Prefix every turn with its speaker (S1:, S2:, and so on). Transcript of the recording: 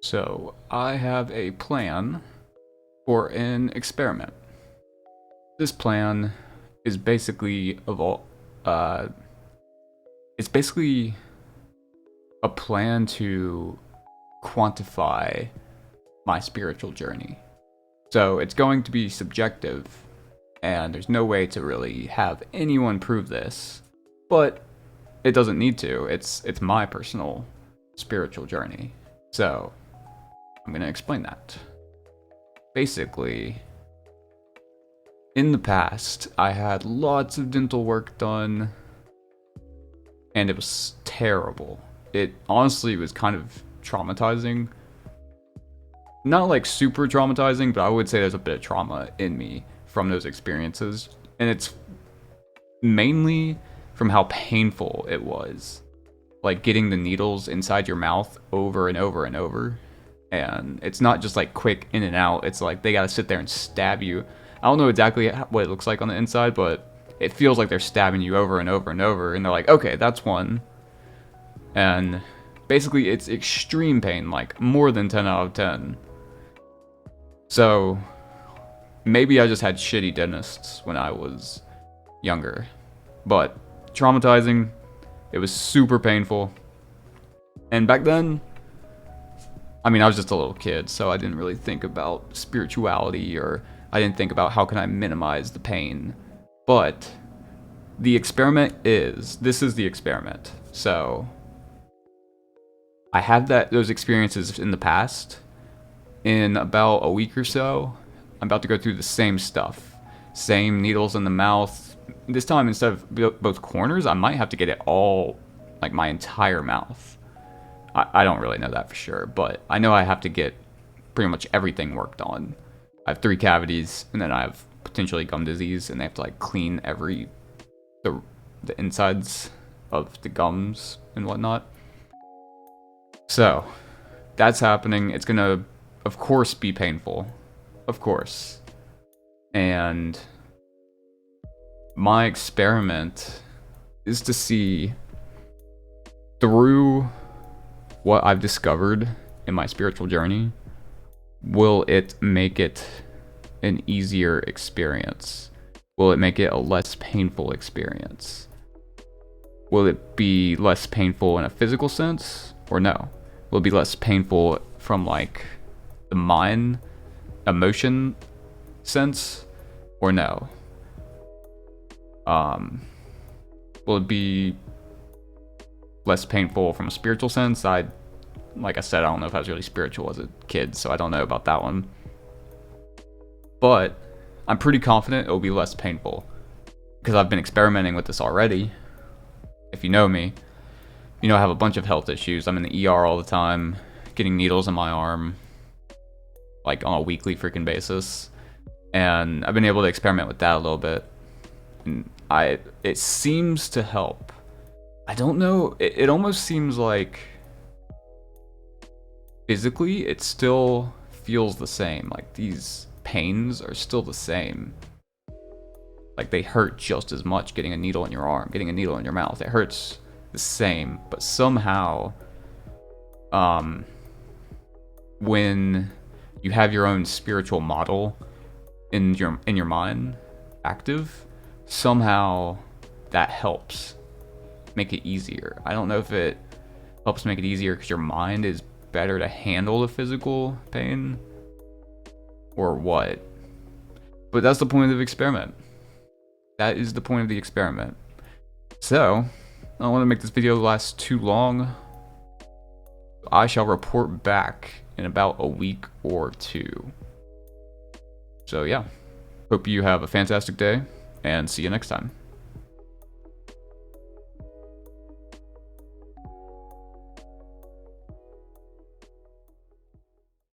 S1: So, I have a plan for an experiment. This plan is basically uh, it's basically a plan to quantify my spiritual journey. So, it's going to be subjective, and there's no way to really have anyone prove this, but it doesn't need to. It's my personal spiritual journey. So, I'm going to explain that. Basically, in the past, I had lots of dental work done, and it was terrible. It honestly was kind of traumatizing. Not like super traumatizing, but I would say there's a bit of trauma in me from those experiences. And it's mainly from how painful it was. Like getting the needles inside your mouth over and over and over. And it's not just like quick in and out, it's like they gotta sit there and stab you. I don't know exactly what it looks like on the inside, but it feels like they're stabbing you over and over and over, and they're like, okay, that's one. And basically it's extreme pain, like more than 10 out of 10. So maybe I just had shitty dentists when I was younger, but traumatizing, it was super painful. And back then, I mean, I was just a little kid, so I didn't really think about spirituality, or I didn't think about how can I minimize the pain. But the experiment this is the experiment. So I had those experiences in the past. In about a week or so, I'm about to go through the same stuff. Same needles in the mouth. This time, instead of both corners, I might have to get it all, like my entire mouth. I don't really know that for sure, but I know I have to get pretty much everything worked on. I have 3 cavities, and then I have potentially gum disease, and they have to like clean the insides of the gums and whatnot. So that's happening. It's gonna, of course, be painful, of course. And my experiment is to see through what I've discovered in my spiritual journey, will it make it an easier experience? Will it make it a less painful experience? Will it be less painful in a physical sense, or no? Will it be less painful from like the mind, emotion sense, or no? Will it be less painful from a spiritual sense? Like I said, I don't know if I was really spiritual as a kid, so I don't know about that one. But I'm pretty confident it will be less painful, because I've been experimenting with this already. If you know me, you know I have a bunch of health issues. I'm in the ER all the time, getting needles in my arm, like on a weekly freaking basis. And I've been able to experiment with that a little bit. And it seems to help. I don't know, it almost seems like physically it still feels the same. Like these pains are still the same. Like they hurt just as much getting a needle in your arm, getting a needle in your mouth. It hurts the same, but somehow, when you have your own spiritual model in your mind active, somehow that helps make it easier. I don't know if it helps make it easier because your mind is better to handle the physical pain or what, but that's the point of the experiment. That is the point of the experiment. So I don't want to make this video last too long. I shall report back in about a week or 2. So yeah, hope you have a fantastic day, and see you next time.